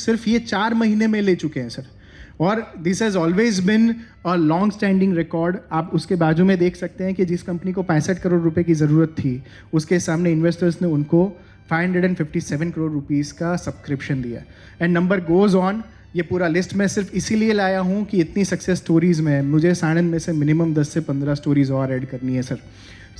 सिर्फ ये 4 महीने में ले चुके हैं सर। और this has always been a long standing record. आप उसके बाजू में देख सकते हैं कि जिस कंपनी को 65 करोड़ रुपए की ज़रूरत थी, उसके सामने इन्वेस्टर्स ने उनको 557 करोड़ रुपीज़ का सब्सक्रिप्शन दिया। And number goes on. ये पूरा लिस्ट मैं सिर्फ इसीलिए लाया हूँ कि इतनी सक्सेस स्टोरीज़ में मुझे साणंद में से मिनिमम 10 से 15 स्टोरीज़ और ऐड करनी है sir.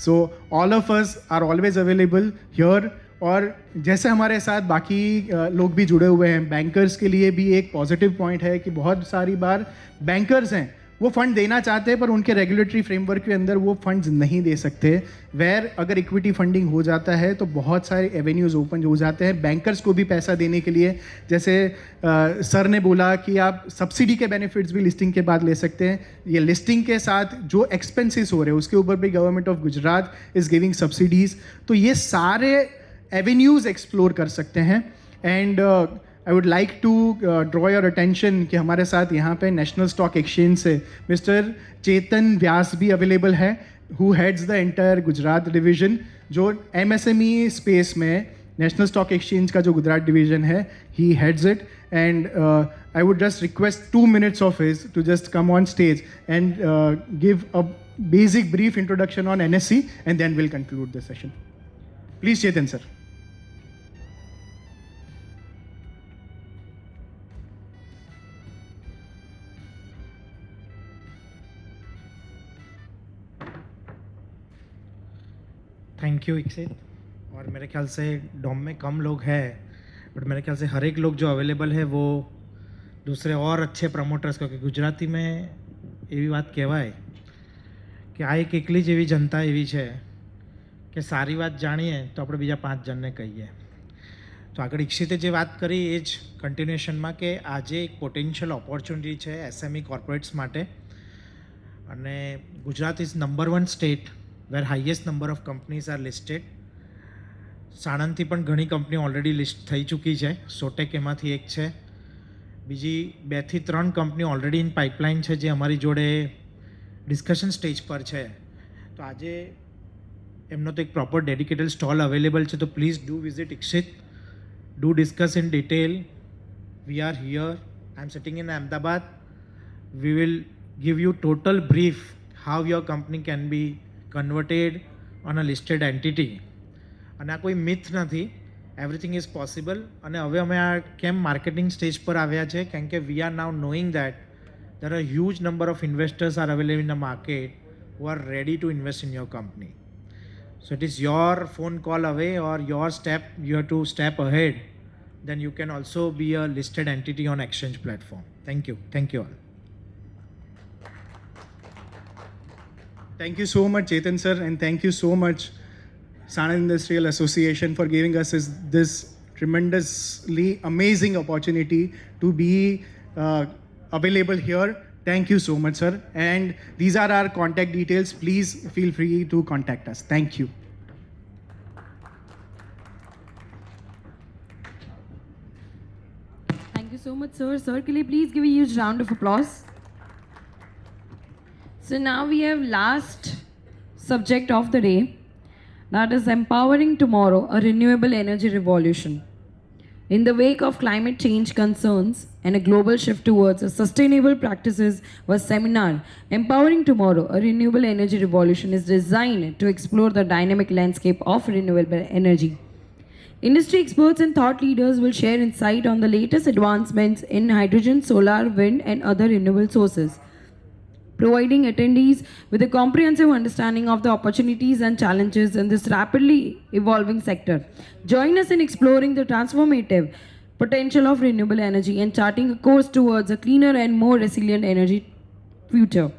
So all of us are always available here. और जैसे हमारे साथ बाकी लोग भी जुड़े हुए हैं, बैंकर्स के लिए भी एक पॉजिटिव पॉइंट है कि बहुत सारी बार बैंकर्स हैं, वो फंड देना चाहते हैं पर उनके रेगुलेटरी फ्रेमवर्क के अंदर वो फंड्स नहीं दे सकते। वेयर अगर इक्विटी फंडिंग हो जाता है तो बहुत सारे एवेन्यूज़ ओपन हो जाते हैं बैंकर्स को भी पैसा देने के लिए। जैसे सर ने बोला कि आप सब्सिडी के बेनिफिट्स भी लिस्टिंग के बाद ले सकते हैं। ये लिस्टिंग के साथ जो एक्सपेंसेस हो रहे हैं उसके ऊपर भी government of Gujarat is giving subsidies. तो ये सारे एवेन्यूज़ एक्सप्लोर कर सकते हैं। And I would like to draw your attention कि हमारे साथ यहाँ पे नेशनल स्टॉक एक्सचेंज से मिस्टर चेतन व्यास भी अवेलेबल है, who heads the entire Gujarat division, जो एमएसएमई स्पेस में नेशनल स्टॉक एक्सचेंज का जो गुजरात डिवीजन है, he heads it. And I would just request 2 minutes of his to just come on stage and give a basic brief introduction on NSE, and then we'll conclude the session. Please, Chetan sir. Thank you Ikshit. और मेरे ख्याल से Dom में कम लोग हैं, but मेरे ख्याल से हर एक लोग जो अवेलेबल है वो दूसरे और अच्छे प्रमोटर्स, क्योंकि गुजराती में એવી વાત કહેવાય કે આ એક એકલી જ એવી જનતા એવી છે કે સારી વાત જાણીએ તો આપણે બીજા 5 જણને કહીએ। તો આગળ ઇક્ષિતે જે વાત કરી એ જ કન્ટિન્યુએશનમાં કે આજે એક પોટેન્શિયલ ઓપોર્ચ્યુનિટી છે એસએમઈ કોર્પોરેટ્સ માટે, અને Gujarat is number 1 state where highest number of companies are listed. સાણંદથી પણ ઘણી કંપની ઓલરેડી લિસ્ટ થઈ ચૂકી છે, સોટેક એમાંથી એક છે, બીજી 2 થી 3 કંપની ઓલરેડી ઇન પાઇપલાઇન છે જે અમારી જોડે ડિસ્કશન સ્ટેજ પર છે। તો આજે એમનો તો એક પ્રોપર ડેડિકેટેડ સ્ટોલ અવેલેબલ છે, તો please do visit Ikshit, do discuss in detail. We are here, I am sitting in Ahmedabad, we will give you total brief how your company can be converted on a listed entity। અને આ કોઈ myth નથી, everything is possible. અને હવે અમે આ કેમ marketing stage પર આવ્યા છે, કારણ કે we are now knowing that there are huge number of investors are available in the market who are ready to invest in your company. So it is your phone call away or your step, you have to step ahead, then you can also be a listed entity on exchange platform. Thank you all. Thank you so much, Chetan sir, and thank you so much, Sanand Industrial Association, for giving us this tremendously amazing opportunity to be available here. Thank you so much, sir. And these are our contact details. Please feel free to contact us. Thank you. Thank you so much, sir. Sir, can you please give a huge round of applause? So now we have last subject of the day, that is empowering tomorrow, a renewable energy revolution. In the wake of climate change concerns and a global shift towards a sustainable practices, was seminar Empowering Tomorrow, a Renewable Energy Revolution is designed to explore the dynamic landscape of renewable energy. Industry experts and thought leaders will share insight on the latest advancements in hydrogen, solar, wind and other renewable sources, providing attendees with a comprehensive understanding of the opportunities and challenges in this rapidly evolving sector. Join us in exploring the transformative potential of renewable energy and charting a course towards a cleaner and more resilient energy future.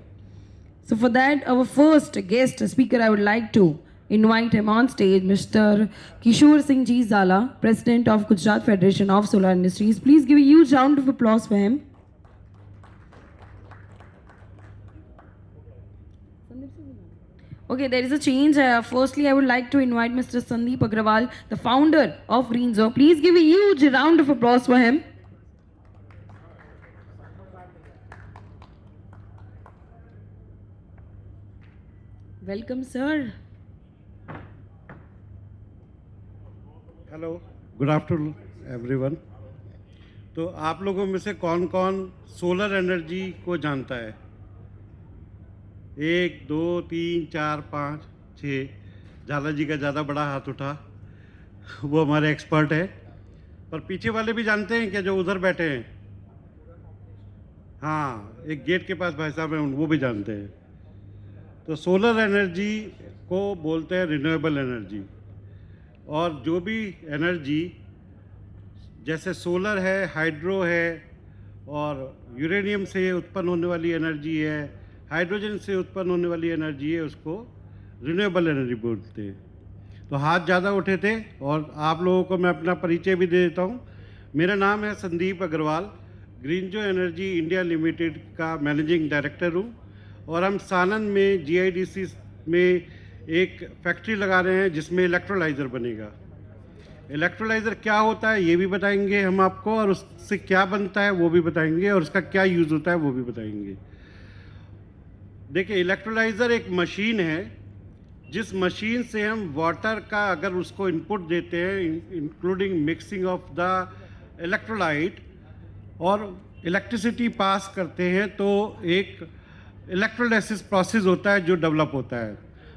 So for that, our first guest speaker, I would like to invite him on stage, Mr. Kishore Singh Ji Zala, President of Gujarat Federation of Solar Industries. Please give a huge round of applause for him. Okay, there is a change. Firstly, I would like to invite Mr. Sandeep Agrawal, the founder of Greenzo. Please give a huge round of applause for him. Welcome, sir. Hello, good afternoon, everyone. तो आप लोगों में से कौन कौन solar energy को जानता है? 1 2 3 4 5 6। झाला जी का ज़्यादा बड़ा हाथ उठा, वो हमारे एक्सपर्ट है। पर पीछे वाले भी जानते हैं क्या, जो उधर बैठे हैं? हाँ, एक गेट के पास भाई साहब हैं, वो भी जानते हैं। तो सोलर एनर्जी को बोलते हैं रिन्यूएबल एनर्जी। और जो भी एनर्जी जैसे सोलर है, हाइड्रो है, और यूरेनियम से उत्पन्न होने वाली एनर्जी है, हाइड्रोजन से उत्पन्न होने वाली एनर्जी है, उसको रिन्यूएबल एनर्जी बोलते हैं। तो हाथ ज़्यादा उठे थे, और आप लोगों को मैं अपना परिचय भी दे देता हूँ। मेरा नाम है Sandeep Agarwal, Greenzo energy India limited का मैनेजिंग डायरेक्टर हूँ। और हम सानंद में GIDC में एक फैक्ट्री लगा रहे हैं जिसमें इलेक्ट्रोलाइज़र बनेगा। इलेक्ट्रोलाइज़र क्या होता है ये भी बताएंगे हम आपको, और उससे क्या बनता है वो भी बताएंगे, और उसका क्या यूज़ होता है वो भी बताएंगे। देखिए, इलेक्ट्रोलाइज़र एक मशीन है जिस मशीन से हम वाटर का अगर उसको इनपुट देते हैं, including mixing of the electrolyte, और इलेक्ट्रिसिटी पास करते हैं, तो एक इलेक्ट्रोलाइसिस प्रोसेस होता है जो डेवलप होता है।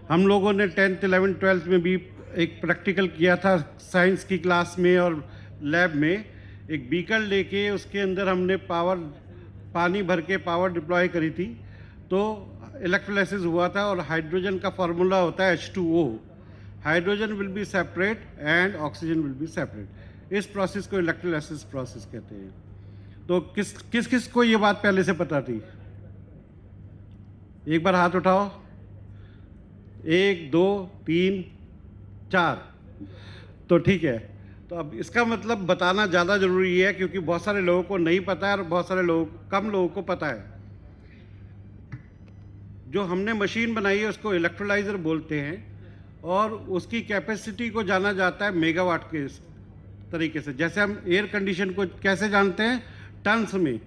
हम लोगों ने 10th 11th 12th में भी एक प्रैक्टिकल किया था साइंस की क्लास में और लैब में। एक बीकर लेके उसके अंदर हमने पानी भर के पावर डिप्लॉय करी थी, तो इलेक्ट्रोलाइसिस हुआ था। और हाइड्रोजन का फार्मूला होता है H2O। Hydrogen will be separate and oxygen will be separate. इस प्रोसेस को इलेक्ट्रोलाइसिस प्रोसेस कहते हैं। तो किस किस को ये बात पहले से पता थी? एक बार हाथ उठाओ। 1 2 3 4। तो ठीक है, तो अब इसका मतलब बताना ज़्यादा ज़रूरी है, क्योंकि बहुत सारे लोगों को नहीं पता है और बहुत सारे कम लोगों को पता है। जो हमने मशीन बनाई है उसको इलेक्ट्रोलाइज़र बोलते हैं, और उसकी कैपेसिटी को जाना जाता है मेगावाट के तरीके से। जैसे हम एयर कंडीशन को कैसे जानते हैं? टन्स में।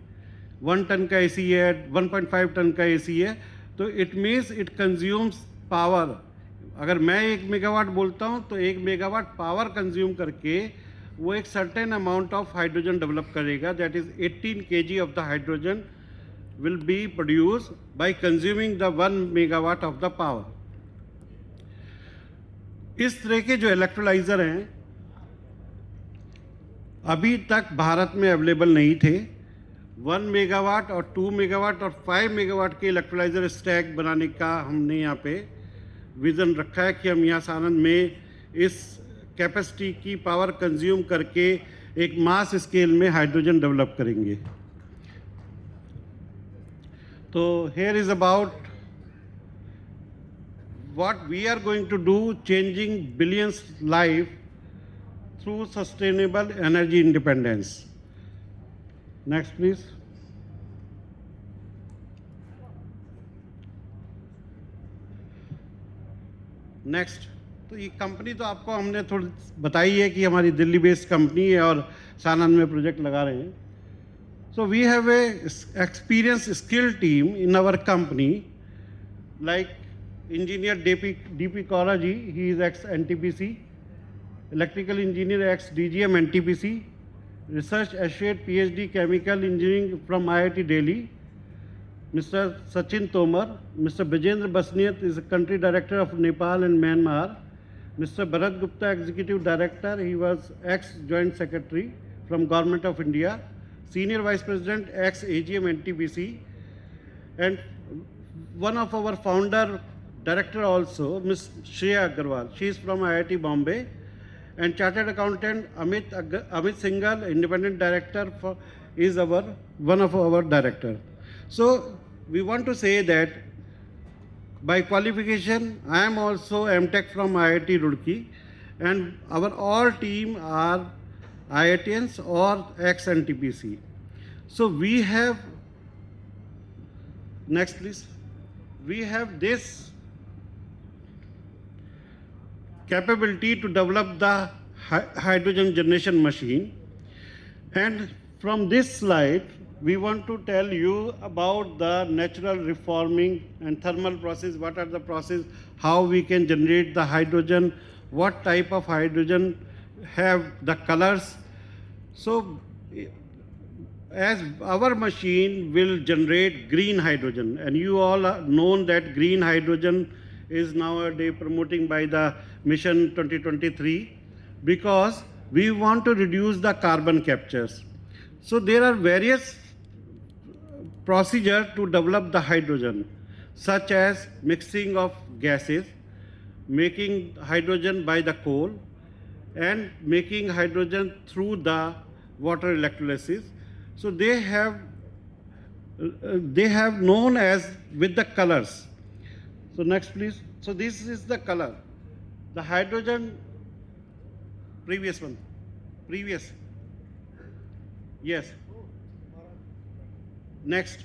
1 टन का AC है, 1.5 टन का AC है, तो it means it consumes power. अगर मैं 1 मेगावाट बोलता हूँ तो 1 मेगावाट पावर कंज्यूम करके वो एक certain amount of hydrogen develop करेगा। That is 18 kg of the hydrogen will be produced by consuming the 1 megawatt of the power. इस तरह के जो इलेक्ट्रोलाइज़र हैं अभी तक भारत में अवेलेबल नहीं थे। 1 मेगावाट और 2 मेगावाट और 5 मेगावाट के इलेक्ट्रोलाइज़र स्टैक बनाने का हमने यहाँ पे विज़न रखा है कि हम यहाँ सानंद में इस कैपेसिटी की पावर कंज्यूम करके एक मास स्केल में हाइड्रोजन डेवलप करेंगे। तो here is about what we are going to do, changing billions life through sustainable energy independence. Next please. Next, तो ये कंपनी तो आपको हमने थोड़ी बताई है कि हमारी दिल्ली बेस्ड कंपनी है और सानंद में प्रोजेक्ट लगा रहे हैं। So we have a experienced skilled team in our company, like engineer DP Kaura ji, he is ex-NTPC, electrical engineer ex-DGM NTPC, research associate PhD chemical engineering from IIT Delhi, Mr. Sachin Tomar, Mr. Bijendra Basniyat is a country director of Nepal and Myanmar, Mr. Bharat Gupta executive director, he was ex-joint secretary from Government of India, Senior Vice President, ex-AGM NTPC, and one of our founder director also, Ms. Shreya Agarwal. She is from IIT Bombay, and Chartered Accountant Amit Singhal, Independent Director, is one of our director. So we want to say that by qualification, I am also MTech from IIT Roorkee, and our all team are IITians or ex-NTPC. So we have, next please, we have this capability to develop the hydrogen generation machine, and from this slide we want to tell you about the natural reforming and thermal process. What are the process, how we can generate the hydrogen, what type of hydrogen have the colors. So as our machine will generate green hydrogen, and you all are known that green hydrogen is nowadays promoting by the Mission 2023, because we want to reduce the carbon captures. So there are various procedures to develop the hydrogen, such as mixing of gases, making hydrogen by the coal, and making hydrogen through the water electrolysis. So they have known as with the colors. So next please. So this is the color. The hydrogen, previous one, previous. Yes. Next.